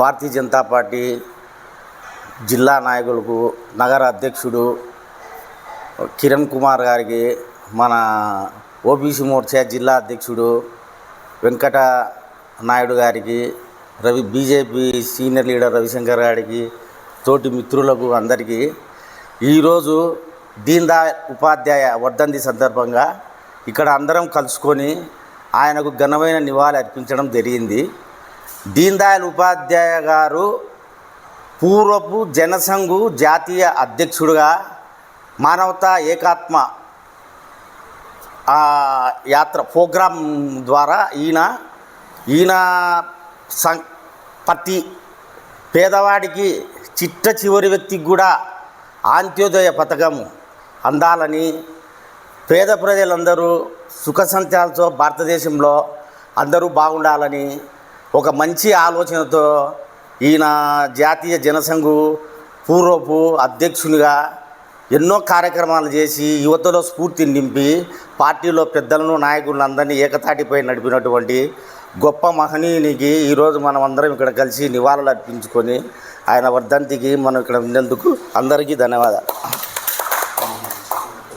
Bharatiya Janata party జిల్లా నాయకులకు, నగర అధ్యక్షుడు కిరణ్ కుమార్ గారికి, మన ఓబీసీ మోర్చా జిల్లా అధ్యక్షుడు వెంకట నాయుడు గారికి, బీజేపీ సీనియర్ లీడర్ రవిశంకర్ గారికి, తోటి మిత్రులకు అందరికీ ఈరోజు దీన్ దయాళ్ ఉపాధ్యాయ వర్ధంతి సందర్భంగా ఇక్కడ అందరం కలుసుకొని ఆయనకు ఘనమైన నివాళి అర్పించడం జరిగింది. దీన్ దయాళ్ ఉపాధ్యాయ గారు పూర్వపు జనసంఘు జాతీయ అధ్యక్షుడుగా మానవతా ఏకాత్మ యాత్ర ప్రోగ్రాం ద్వారా ఈయన ప్రతి పేదవాడికి చిట్ట చివరి వ్యక్తికి కూడా అంత్యోదయ పథకం అందాలని, పేద ప్రజలందరూ సుఖ సంతోషాలతో భారతదేశంలో అందరూ బాగుండాలని ఒక మంచి ఆలోచనతో ఈయన జాతీయ జనసంఘు పూర్వపు అధ్యక్షునిగా ఎన్నో కార్యక్రమాలు చేసి యువతలో స్ఫూర్తిని నింపి పార్టీలో పెద్దలను నాయకులను అందరినీ ఏకతాటిపై నడిపినటువంటి గొప్ప మహనీయునికి ఈరోజు మనం అందరం ఇక్కడ కలిసి నివాళులు అర్పించుకొని ఆయన వర్ధంతికి మనం ఇక్కడ ఉన్నందుకు అందరికీ ధన్యవాదాలు.